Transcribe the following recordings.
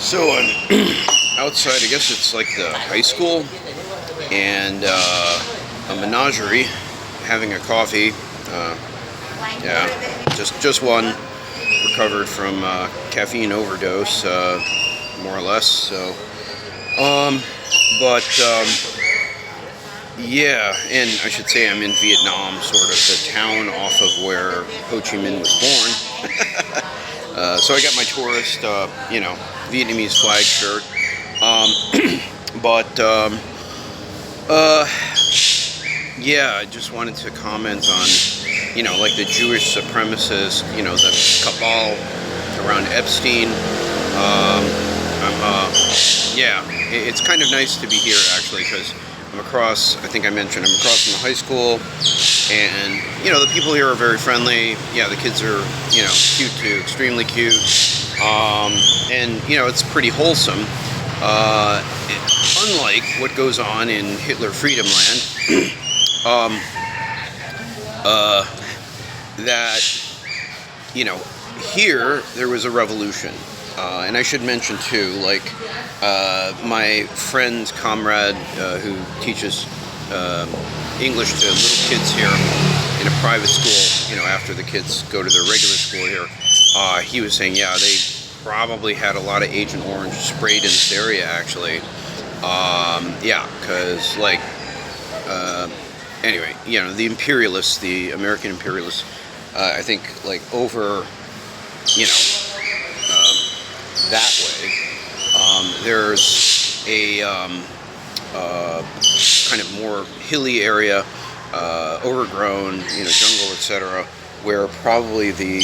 So outside, I guess it's like the high school, and a menagerie, having a coffee. Yeah, just one. Recovered from caffeine overdose, more or less. So, but yeah, and I should say I'm in Vietnam, sort of the town off of where Ho Chi Minh was born. So I got my tourist, Vietnamese flag shirt. But yeah, I just wanted to comment on, like the Jewish supremacist, the cabal around Epstein. Yeah, it's kind of nice to be here actually, because I think I mentioned, I'm across from the high school, and, the people here are very friendly. Yeah, the kids are, cute too, extremely cute. And, it's pretty wholesome. Unlike what goes on in Hitler Freedom Land, that, here there was a revolution. And I should mention too, like, my friend, comrade, who teaches English to little kids here in a private school, after the kids go to their regular school here, he was saying, yeah, they probably had a lot of Agent Orange sprayed in this area, actually. Yeah, because, like, anyway, the imperialists, the American imperialists, I think, like, over, that way, there's a kind of more hilly area, overgrown, jungle, etc., where probably the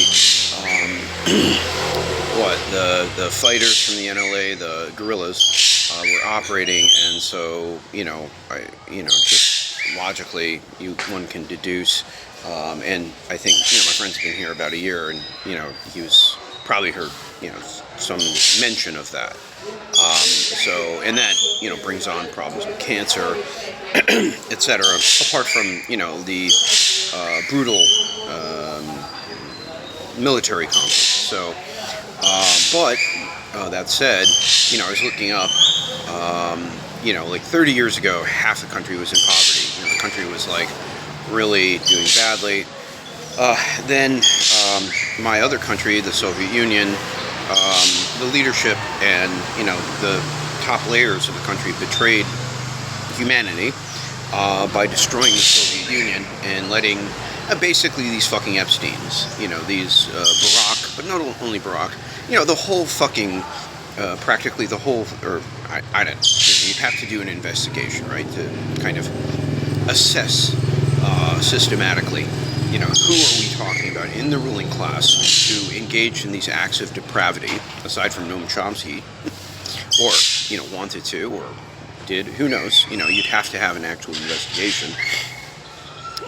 the fighters from the NLA, the guerrillas, were operating, and so just logically one can deduce, and I think my friend's been here about a year, and he was probably heard some mention of that. So, and that brings on problems with cancer, etc. Apart from the brutal military conflict. So, but that said, I was looking up. Like 30 years ago, half the country was in poverty. The country was like really doing badly. Then my other country, the Soviet Union, the leadership and the top layers of the country betrayed humanity by destroying the Soviet Union and letting basically these fucking Epsteins, these Barack, but not only Barack, the whole fucking, practically the whole, or I don't know, you'd have to do an investigation, right, to kind of assess systematically, who are we talking about in the ruling class who engaged in these acts of depravity, aside from Noam Chomsky, or, wanted to, or did, who knows, you'd have to have an actual investigation.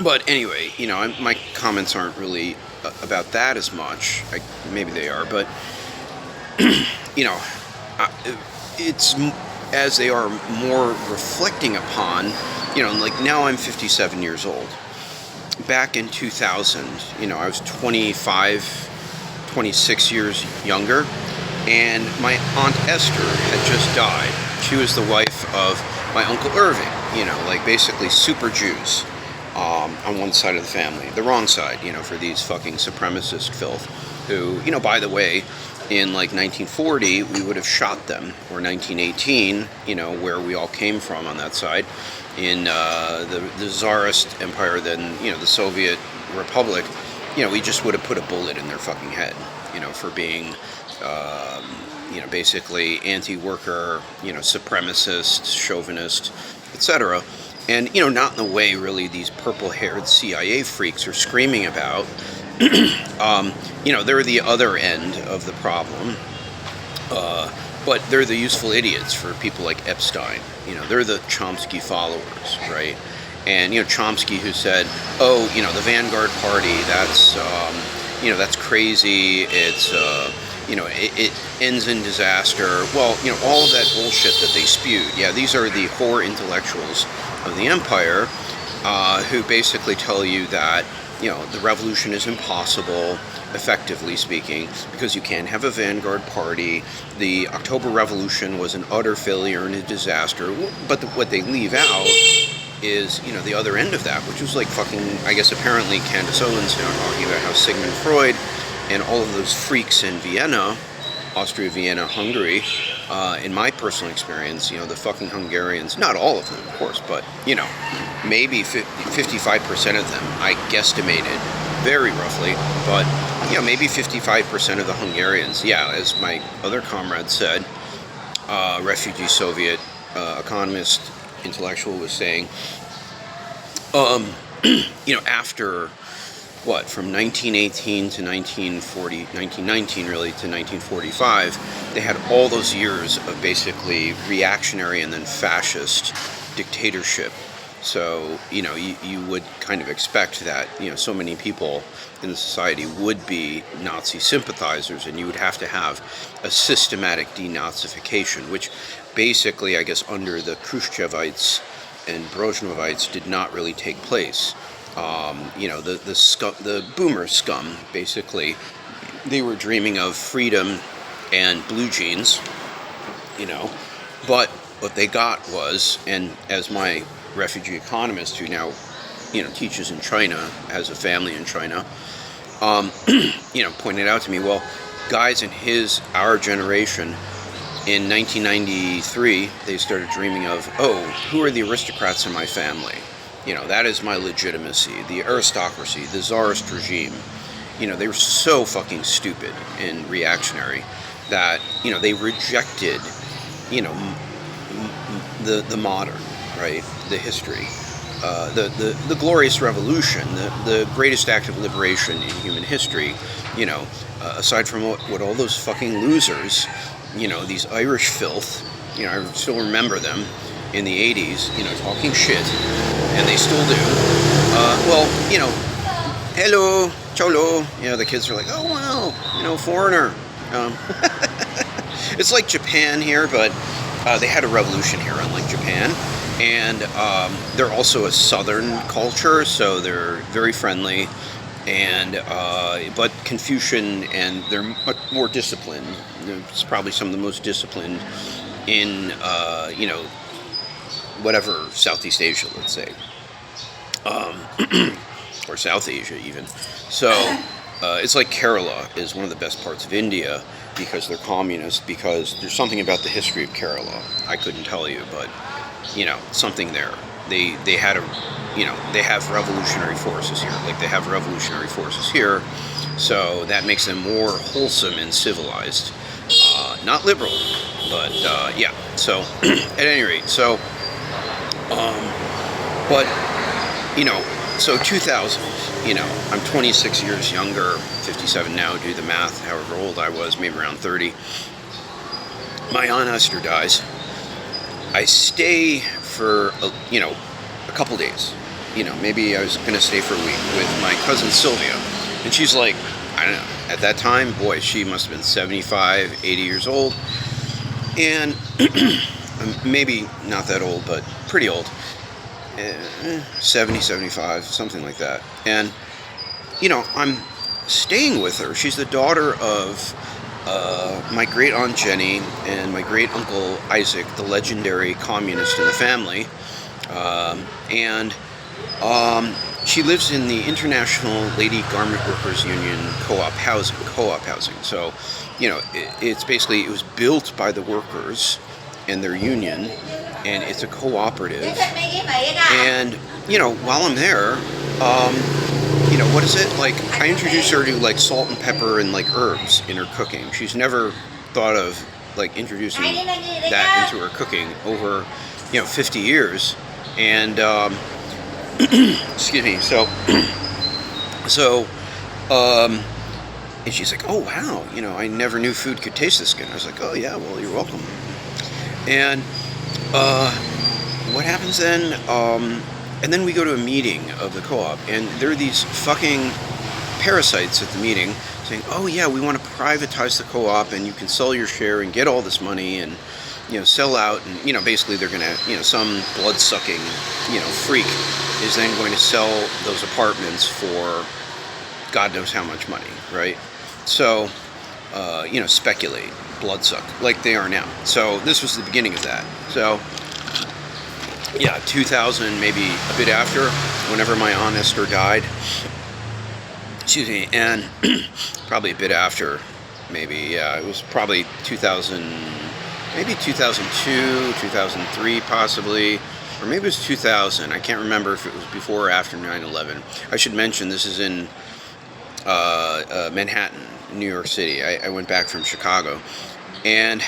But anyway, my comments aren't really about that as much. Maybe they are, but, it's as they are more reflecting upon, like now I'm 57 years old. Back in 2000, I was 25, 26 years younger, and my Aunt Esther had just died. She was the wife of my Uncle Irving, like basically super Jews on one side of the family. The wrong side, for these fucking supremacist filth, who, by the way, in like 1940, we would have shot them, or 1918, where we all came from on that side, in the Tsarist Empire, then, the Soviet Republic, we just would have put a bullet in their fucking head, for being, basically anti-worker, supremacist, chauvinist, etc. And, not in the way, really, these purple-haired CIA freaks are screaming about. They're the other end of the problem. But they're the useful idiots for people like Epstein. They're the Chomsky followers, right? And, Chomsky, who said, oh, the Vanguard Party, that's crazy. It's, it ends in disaster. Well, all of that bullshit that they spewed. Yeah, these are the whore intellectuals of the empire, who basically tell you that, the revolution is impossible, effectively speaking, because you can't have a vanguard party. The October Revolution was an utter failure and a disaster. But what they leave out is, the other end of that, which was like fucking, I guess apparently Candace Owens now talking about how Sigmund Freud and all of those freaks in Vienna, Austria, Vienna, Hungary, in my personal experience, the fucking Hungarians, not all of them, of course, but, maybe 55% of them, I guesstimated very roughly, but, maybe 55% of the Hungarians, as my other comrade said, refugee Soviet economist, intellectual was saying, after from 1918 to 1919 really to 1945, they had all those years of basically reactionary and then fascist dictatorship. So, you would kind of expect that, so many people in the society would be Nazi sympathizers, and you would have to have a systematic denazification, which basically, I guess, under the Khrushchevites and Brezhnevites did not really take place. The boomer scum, basically, they were dreaming of freedom and blue jeans, but what they got was, and as my refugee economist who now, teaches in China, has a family in China, pointed out to me, well, guys in our generation, in 1993, they started dreaming of, who are the aristocrats in my family? That is my legitimacy, the aristocracy, the czarist regime. They were so fucking stupid and reactionary that, they rejected, the modern, right, the history, the glorious revolution, the greatest act of liberation in human history, aside from what all those fucking losers, these Irish filth, I still remember them in the 80s, talking shit, and they still do. Hello, cholo, the kids are like, oh wow, foreigner. It's like Japan here, but they had a revolution here, unlike Japan, and they're also a southern culture, so they're very friendly, and but Confucian, and they're much more disciplined. It's probably some of the most disciplined in whatever, Southeast Asia, let's say, or South Asia even. So it's like Kerala is one of the best parts of India because they're communist, because there's something about the history of Kerala I couldn't tell you, but something there. They had they have revolutionary forces here, like they have revolutionary forces here, so that makes them more wholesome and civilized. Not liberal, but so at any rate, so but so 2000, I'm 26 years younger, 57 now, do the math, however old I was, maybe around 30. My Aunt Esther dies. I stay for a couple days, maybe I was gonna stay for a week with my cousin Sylvia, and she's like, I don't know, at that time, boy, she must have been 75, 80 years old, and maybe not that old, but pretty old, 70, 75, something like that. And, I'm staying with her. She's the daughter of my great aunt Jenny and my great uncle Isaac, the legendary communist in the family. And she lives in the International Lady Garment Workers Union co-op housing. So, it's basically, it was built by the workers and their union, and it's a cooperative. And, while I'm there, what is it? Like, I introduced her to, like, salt and pepper and, like, herbs in her cooking. She's never thought of, like, introducing that into her cooking over, 50 years. And, excuse me, and she's like, oh, wow, I never knew food could taste this good. I was like, oh, yeah, well, you're welcome. And, what happens then, and then we go to a meeting of the co-op, and there are these fucking parasites at the meeting saying, oh yeah, we want to privatize the co-op, and you can sell your share and get all this money, and sell out, and basically they're gonna, some blood-sucking, freak is then going to sell those apartments for God knows how much money, right? So, speculate, bloodsuck, like they are now. So this was the beginning of that. So, yeah, 2000, maybe a bit after, whenever my Aunt Esther died. Excuse me, and probably a bit after, maybe, yeah, it was probably 2000, maybe 2002, 2003 possibly, or maybe it was 2000. I can't remember if it was before or after 9/11. I should mention this is in Manhattan, New York City. I went back from Chicago, and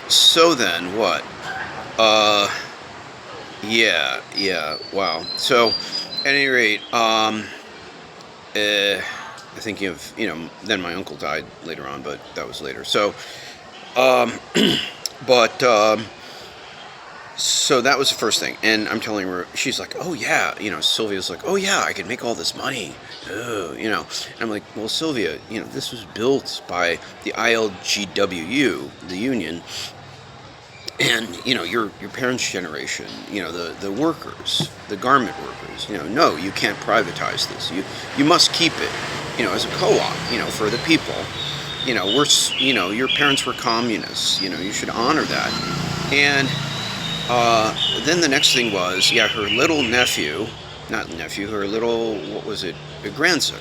so then what? Yeah, wow. So, at any rate, I think then my uncle died later on, but that was later. So, so that was the first thing, and I'm telling her, she's like, oh yeah, Sylvia's like, oh yeah, I could make all this money, and I'm like, well, Sylvia, this was built by the ILGWU, the union, and your parents' generation, the workers, the garment workers, no, you can't privatize this. You must keep it, as a co-op, for the people. Your parents were communists. You should honor that. And then the next thing was, her little nephew, not nephew, her little, what was it? A grandson.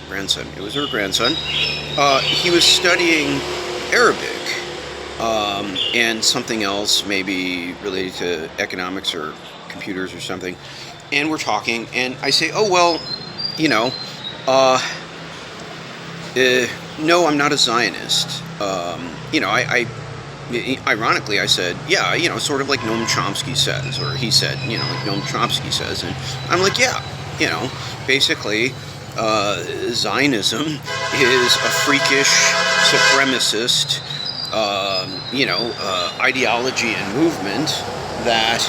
It was her grandson. He was studying Arabic. And something else, maybe related to economics or computers or something. And we're talking, and I say, oh, well, no, I'm not a Zionist. Ironically, I said, yeah, sort of like Noam Chomsky says, or he said, like Noam Chomsky says. And I'm like, yeah, basically, Zionism is a freakish, supremacist, ideology and movement that,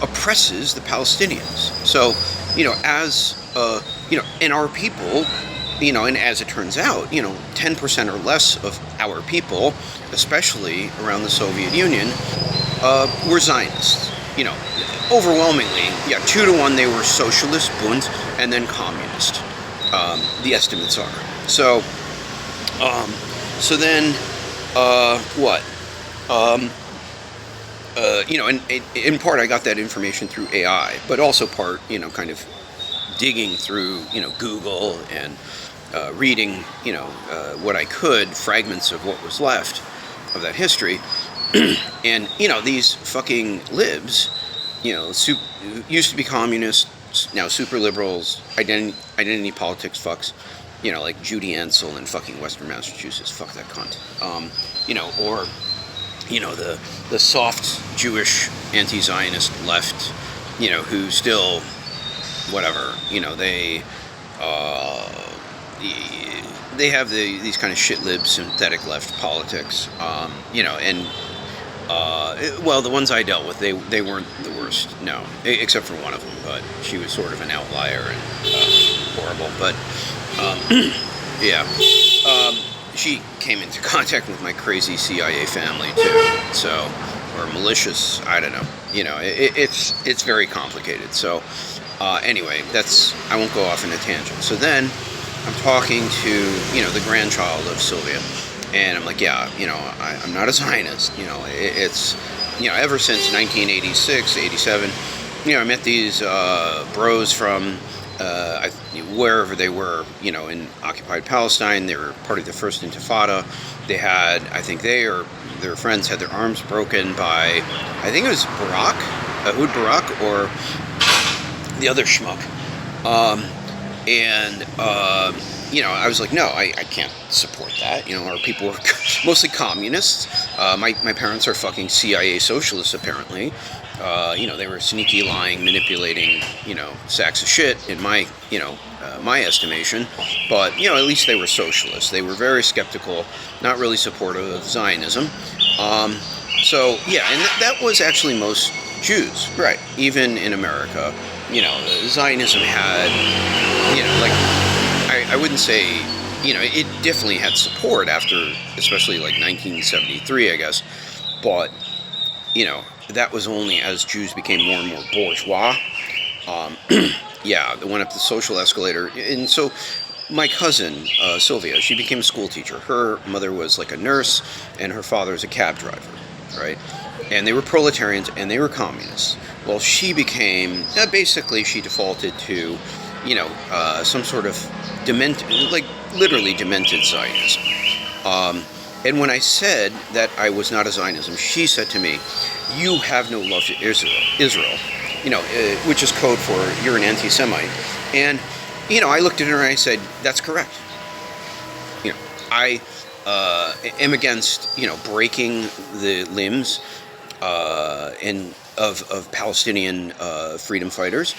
oppresses the Palestinians. So, and our people, and as it turns out, 10% or less of our people, especially around the Soviet Union, were Zionists. Overwhelmingly, 2-1, they were socialist, Bund, and then communist. The estimates are. So, then, what? And in part I got that information through AI, but also part, kind of digging through, Google and reading, what I could, fragments of what was left of that history. And, these fucking libs, used to be communists, now super liberals, identity politics fucks, like Judy Ansell in fucking Western Massachusetts, fuck that cunt. Or, the soft Jewish anti-Zionist left, who still, whatever, they have these kind of shit lib synthetic left politics, well, the ones I dealt with, they weren't the worst, no, except for one of them, but she was sort of an outlier and horrible, but she came into contact with my crazy CIA family too, so, or malicious, I don't know, it's very complicated. So anyway, I won't go off in a tangent. So then I'm talking to, the grandchild of Sylvia, and I'm like, I'm not a Zionist, it's, ever since 1986, 87, I met these bros from wherever they were, in occupied Palestine. They were part of the first Intifada. They had, I think their friends had their arms broken by, I think it was Ehud Barak, or the other schmuck. I was like, no, I can't support that. Our people were mostly communists. My parents are fucking CIA socialists, apparently. They were sneaky, lying, manipulating, sacks of shit in my, my estimation. But, at least they were socialists. They were very skeptical, not really supportive of Zionism. And that was actually most Jews, right? Even in America, Zionism had, I wouldn't say it definitely had support after, especially like 1973, I guess. But, that was only as Jews became more and more bourgeois. Um, yeah, they went up the social escalator. And so my cousin, Sylvia, she became a school teacher. Her mother was like a nurse, and her father was a cab driver, right? And they were proletarians, and they were communists. Well, she became, basically, she defaulted to, some sort of literally demented Zionism. And when I said that I was not a Zionism, she said to me, "You have no love to Israel, which is code for you're an anti-Semite." And, I looked at her and I said, "That's correct. I am against, breaking the limbs and of Palestinian freedom fighters.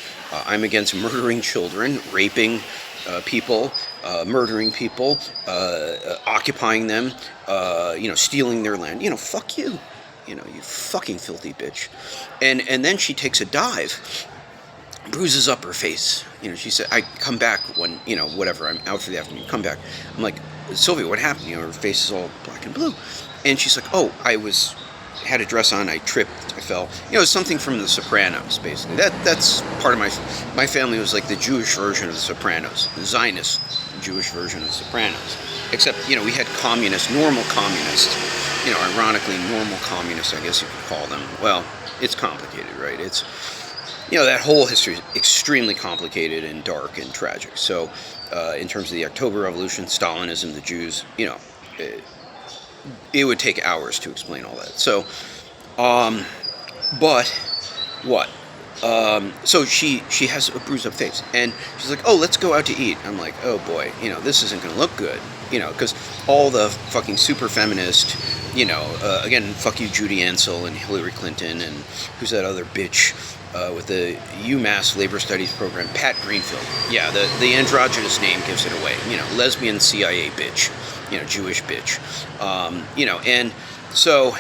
I'm against murdering children, raping people, murdering people, occupying them, stealing their land. Fuck you. You fucking filthy bitch." And then she takes a dive, bruises up her face. She said, "I come back when, whatever, I'm out for the afternoon, come back." I'm like, "Sylvia, what happened?" Her face is all black and blue. And she's like, "Oh, had a dress on, I tripped, I fell." It's something from The Sopranos, basically. That's part of my family was like the Jewish version of The Sopranos, the Zionist Jewish version of The Sopranos. Except, we had normal communists, ironically normal communists, I guess you could call them. Well, it's complicated, right? It's, that whole history is extremely complicated and dark and tragic. So, in terms of the October Revolution, Stalinism, the Jews, it would take hours to explain all that. So, but what? So she has a bruised up face, and she's like, "Oh, let's go out to eat." I'm like, "Oh boy, this isn't going to look good, because all the fucking super feminist, again, fuck you, Judy Ansell and Hillary Clinton, and who's that other bitch with the UMass Labor Studies program, Pat Greenfield. Yeah, the androgynous name gives it away. Lesbian CIA bitch, Jewish bitch, and so,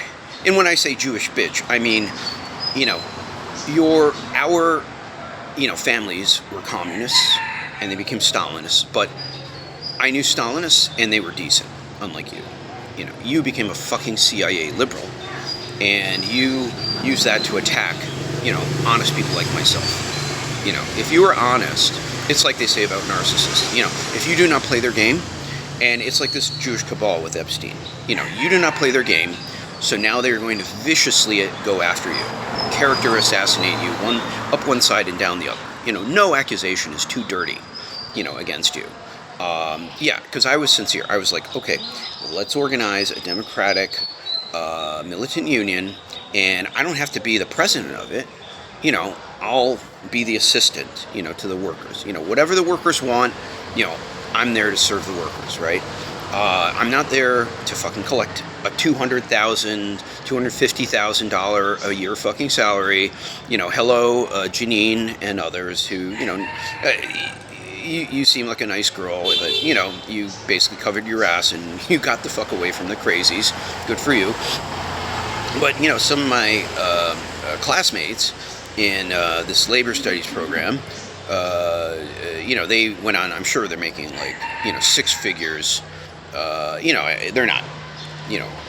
and when I say Jewish bitch, I mean, our families were communists and they became Stalinists, but I knew Stalinists and they were decent, unlike you. You became a fucking CIA liberal, and you use that to attack, honest people like myself. If you are honest, it's like they say about narcissists. If you do not play their game, and it's like this Jewish cabal with Epstein. You do not play their game, so now they're going to viciously go after you, character assassinate you, up one side and down the other. No accusation is too dirty, against you. Because I was sincere. I was like, okay, let's organize a democratic militant union, and I don't have to be the president of it. I'll be the assistant, to the workers. Whatever the workers want, I'm there to serve the workers, right? I'm not there to fucking collect a $200,000, $250,000 a year fucking salary. Hello, Janine and others who, you seem like a nice girl, but, you basically covered your ass and you got the fuck away from the crazies. Good for you. But, some of my classmates in this labor studies program, they went on, I'm sure they're making like, six figures. They're not,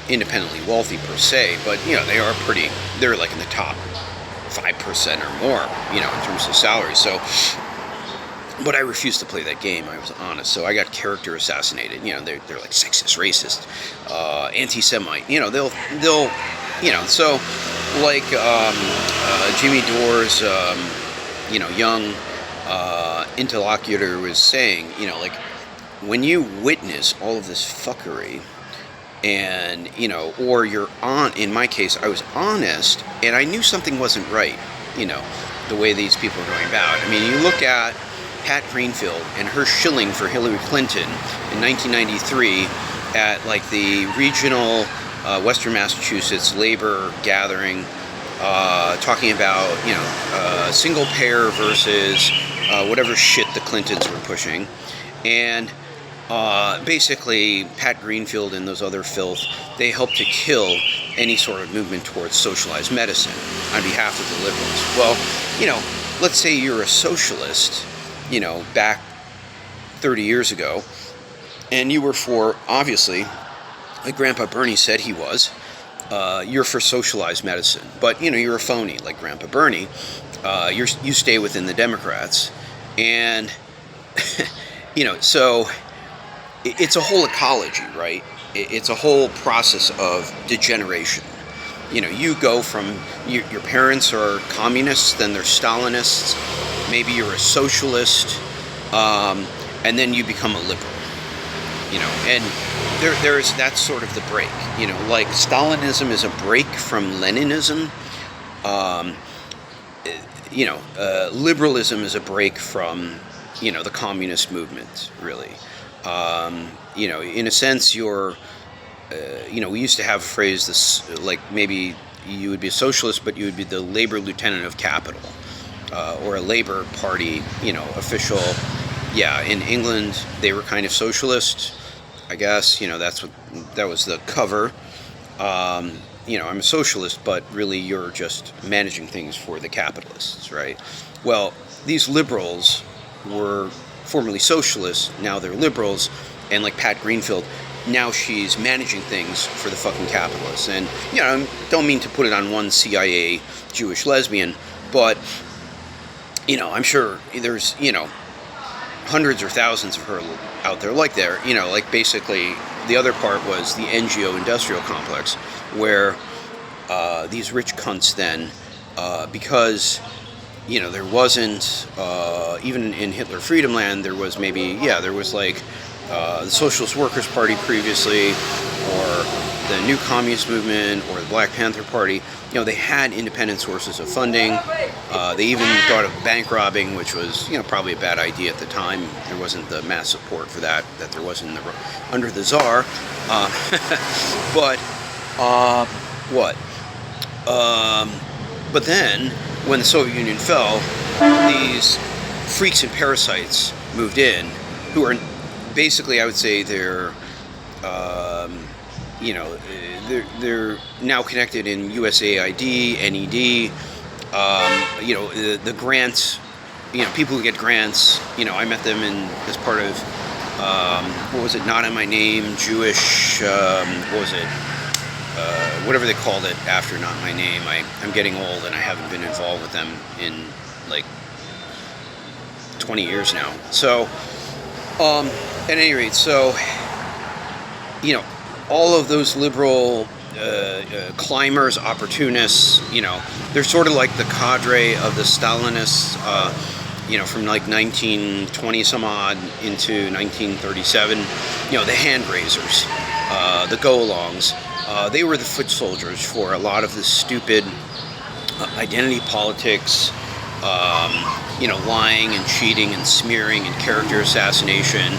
independently wealthy per se, but, they're like in the top 5% or more, in terms of salary. So, but I refused to play that game. I was honest. So I got character assassinated. They're like sexist, racist, anti-Semite. They'll, so like Jimmy Dore's, young interlocutor was saying, when you witness all of this fuckery, and or you're on. In my case, I was honest, and I knew something wasn't right. The way these people are going about. I mean, you look at Pat Greenfield and her shilling for Hillary Clinton in 1993 at like the regional Western Massachusetts labor gathering, talking about single payer versus whatever shit the Clintons were pushing, and basically Pat Greenfield and those other filth, they helped to kill any sort of movement towards socialized medicine on behalf of the liberals. Well, let's say you're a socialist, back 30 years ago, and you were for, obviously, like Grandpa Bernie said he was, you're for socialized medicine. But, you're a phony, like Grandpa Bernie. You stay within the Democrats. And, so it's a whole ecology, right? It's a whole process of degeneration. You go from, your parents are communists, then they're Stalinists, maybe you're a socialist, and then you become a liberal. And there's that's sort of the break. Like Stalinism is a break from Leninism. Liberalism is a break from, the communist movement, really. In a sense, you're, we used to have a phrase, this, like maybe you would be a socialist, but you would be the labor lieutenant of capital, or a Labor Party, official. Yeah, in England, they were kind of socialist, I guess. That was the cover. I'm a socialist, but really you're just managing things for the capitalists, right? Well, these liberals were formerly socialists, now they're liberals, and like Pat Greenfield, now she's managing things for the fucking capitalists. And, I don't mean to put it on one CIA Jewish lesbian, but, I'm sure there's, hundreds or thousands of her out there like there, like basically the other part was the NGO industrial complex where these rich cunts then, because, there wasn't, even in Hitler Freedom Land, there was like the Socialist Workers' Party previously, or the New Communist Movement, or the Black Panther Party. They had independent sources of funding. They even thought of bank robbing, which was, probably a bad idea at the time. There wasn't the mass support for that there was under the Tsar. But then, when the Soviet Union fell, these freaks and parasites moved in, who are basically, I would say, they're now connected in USAID, NED, the grants, people who get grants, I met them as part of, what was it, Not in My Name, Jewish, whatever they called it after Not in My Name. I'm getting old and I haven't been involved with them in like 20 years now. So, at any rate, so, all of those liberal climbers, opportunists, they're sort of like the cadre of the Stalinists, from like 1920 some odd into 1937, the hand raisers, the go-alongs. They were the foot soldiers for a lot of the stupid identity politics, lying and cheating and smearing and character assassination,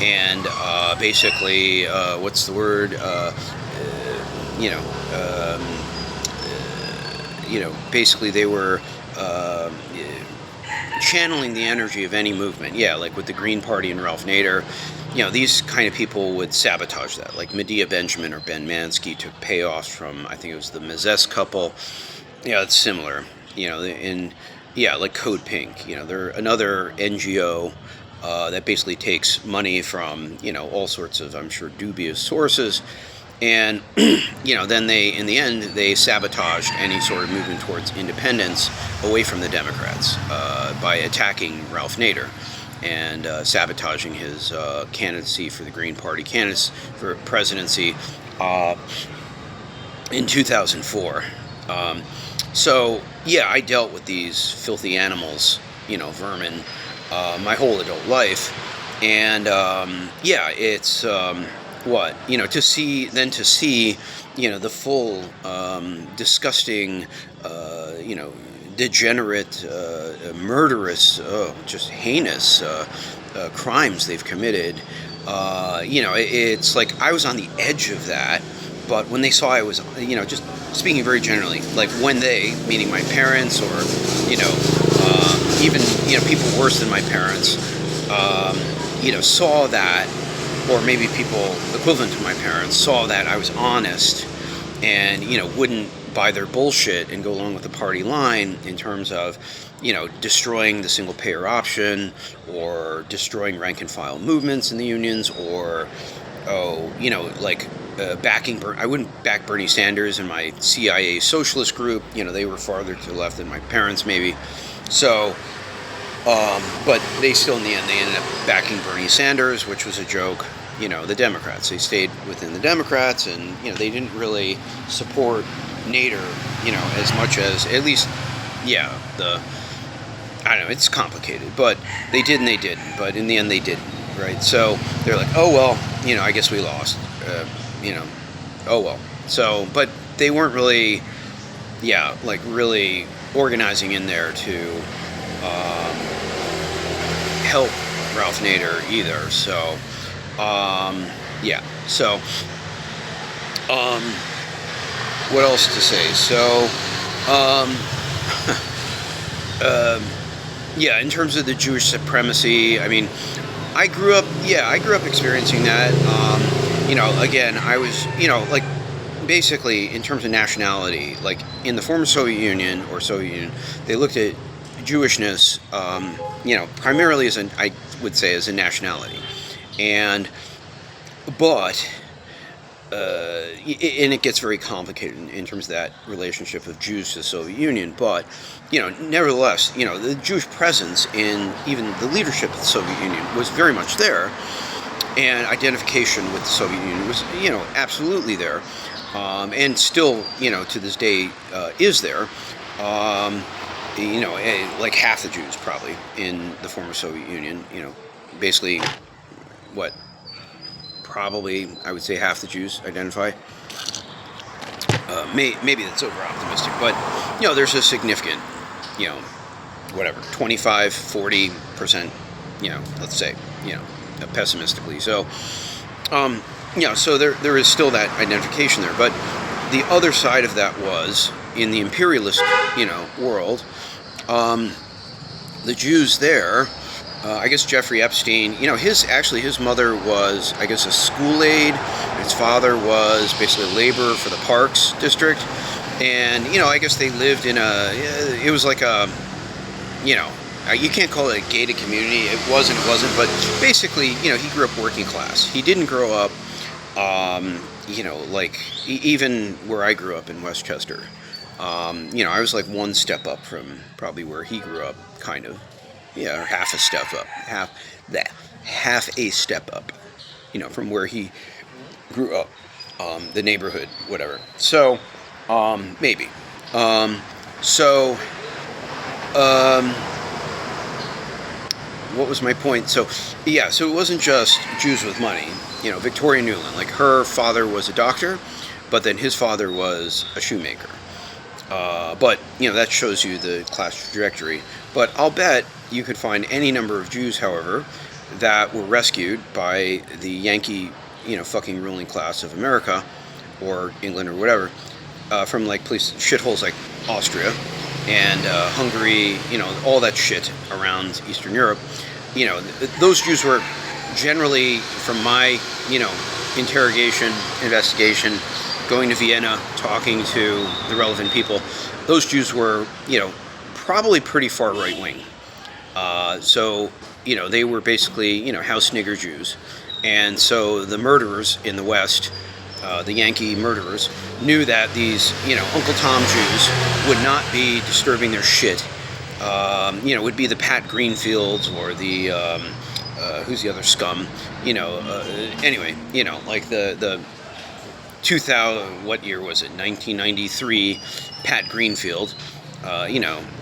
and basically, what's the word? Basically they were channeling the energy of any movement. Yeah, like with the Green Party and Ralph Nader. These kind of people would sabotage that. Like Medea Benjamin or Ben Mansky took payoffs from, I think it was the Mazes couple. It's similar. Like Code Pink. They're another NGO that basically takes money from, all sorts of, I'm sure, dubious sources. And, then in the end, they sabotaged any sort of movement towards independence away from the Democrats by attacking Ralph Nader and sabotaging his candidacy for the Green Party for presidency in 2004. I dealt with these filthy animals, vermin, my whole adult life. And, it's, to see, the full, disgusting, degenerate, murderous, just heinous, crimes they've committed. It's like I was on the edge of that, but when they saw I was, just speaking very generally, like when they, meaning my parents or, even, people worse than my parents, saw that, or maybe people equivalent to my parents saw that I was honest and, wouldn't buy their bullshit and go along with the party line in terms of, destroying the single payer option, or destroying rank and file movements in the unions, or, I wouldn't back Bernie Sanders and my CIA socialist group. They were farther to the left than my parents, maybe. So, but they still, in the end, they ended up backing Bernie Sanders, which was a joke. The Democrats. They stayed within the Democrats, and, they didn't really support Nader, as much as, at least, I don't know, it's complicated, but they did and they didn't. But in the end, they didn't, right? So they're like, oh, well, I guess we lost, oh, well. So, but they weren't really, really organizing in there to help Ralph Nader either. So, So, what else to say? So, in terms of the Jewish supremacy, I mean, I grew up experiencing that. Again, I was, basically in terms of nationality, like in the former Soviet Union, they looked at Jewishness, primarily I would say as a nationality. But it gets very complicated in terms of that relationship of Jews to the Soviet Union. But, nevertheless, the Jewish presence in even the leadership of the Soviet Union was very much there. And identification with the Soviet Union was, absolutely there. And still, to this day, is there. Like half the Jews probably in the former Soviet Union, basically probably, I would say, half the Jews identify. Maybe that's over optimistic, but there's a significant, 25, 40%, let's say, pessimistically. So, so there is still that identification there. But the other side of that was in the imperialist, world, the Jews there. I guess Jeffrey Epstein, his mother was, I guess, a school aide. His father was basically a laborer for the Parks District. And, I guess they lived in it was like a, you can't call it a gated community. It wasn't, but basically, he grew up working class. He didn't grow up, even where I grew up in Westchester. I was like one step up from probably where he grew up, kind of. Yeah, or half a step up, half a step up, from where he grew up, the neighborhood, whatever. So, maybe. What was my point? So it wasn't just Jews with money. Victoria Nuland, like her father was a doctor, but then his father was a shoemaker. But, that shows you the class trajectory. But I'll bet you could find any number of Jews, however, that were rescued by the Yankee, fucking ruling class of America, or England, or whatever, from, like, shitholes like Austria and Hungary, all that shit around Eastern Europe. Those Jews were generally, from my, investigation, going to Vienna, talking to the relevant people, those Jews were, probably pretty far right-wing. So, they were basically, house nigger Jews. And so the murderers in the West, the Yankee murderers, knew that these, Uncle Tom Jews would not be disturbing their shit. Would be the Pat Greenfields or the, who's the other scum? Anyway, like the 2000, what year was it? 1993, Pat Greenfield,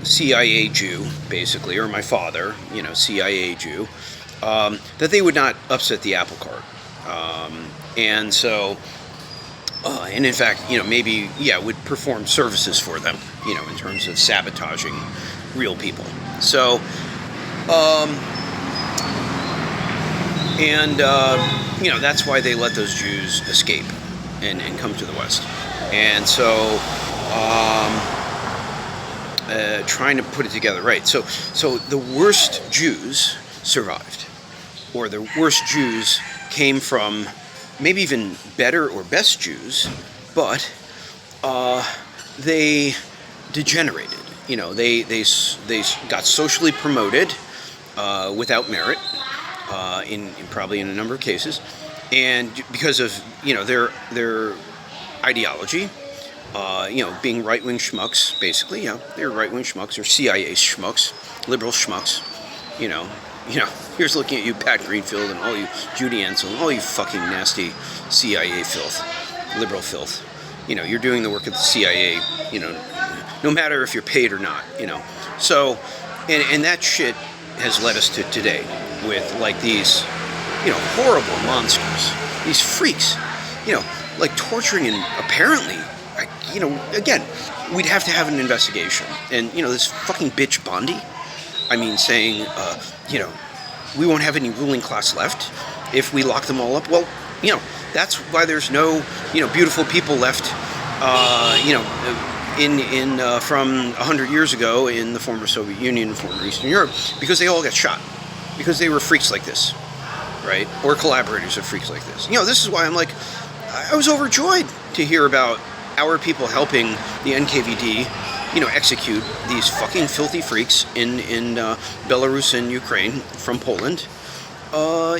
CIA Jew, basically, or my father, CIA Jew, that they would not upset the apple cart. And so, and in fact, maybe, would perform services for them, in terms of sabotaging real people. So, that's why they let those Jews escape and come to the West. And so, trying to put it together, right? So the worst Jews survived, or the worst Jews came from maybe even better or best Jews, but they degenerated. You know, they got socially promoted without merit, in probably in a number of cases, and because of, you know, their ideology, you know, being right-wing schmucks, basically. You know, they're right-wing schmucks, or CIA schmucks, liberal schmucks. You know, here's looking at you, Pat Greenfield, and all you, Judy Ansel, and all you fucking nasty CIA filth, liberal filth. You know, you're doing the work of the CIA, you know, no matter if you're paid or not, you know. So, and that shit has led us to today with, like, these, you know, horrible monsters, these freaks, you know, like torturing, and apparently, you know, again, we'd have to have an investigation. And, you know, this fucking bitch Bondi, I mean, saying, you know, we won't have any ruling class left if we lock them all up. Well, you know, that's why there's no, you know, beautiful people left, you know, from 100 years ago in the former Soviet Union and former Eastern Europe, because they all got shot, because they were freaks like this, right? Or collaborators of freaks like this. You know, this is why I'm like, I was overjoyed to hear about our people helping the NKVD, you know, execute these fucking filthy freaks in Belarus and Ukraine from Poland,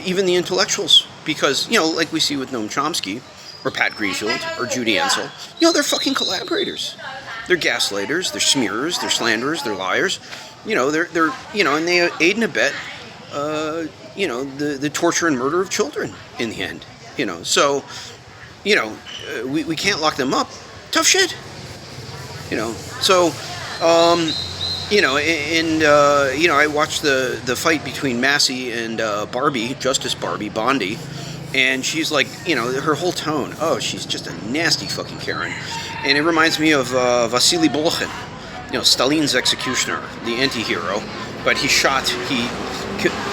even the intellectuals, because, you know, like we see with Noam Chomsky, or Pat Greenfield, or Judy Ansel, you know, they're fucking collaborators. They're gaslighters, they're smearers, they're slanderers, they're liars. You know, they're you know, and they aid and abet, you know, the torture and murder of children in the end. You know, so, you know, we can't lock them up. Tough shit. You know, so, you know, and you know, I watched the fight between Massey and Barbie, Justice Barbie Bondi, and she's like, you know, her whole tone, oh, she's just a nasty fucking Karen. And it reminds me of Vasily Bolokhin, you know, Stalin's executioner, the anti-hero, but he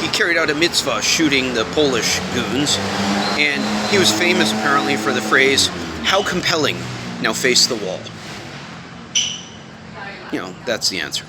carried out a mitzvah shooting the Polish goons, and he was famous apparently for the phrase, "How compelling, now face the wall." You know, that's the answer.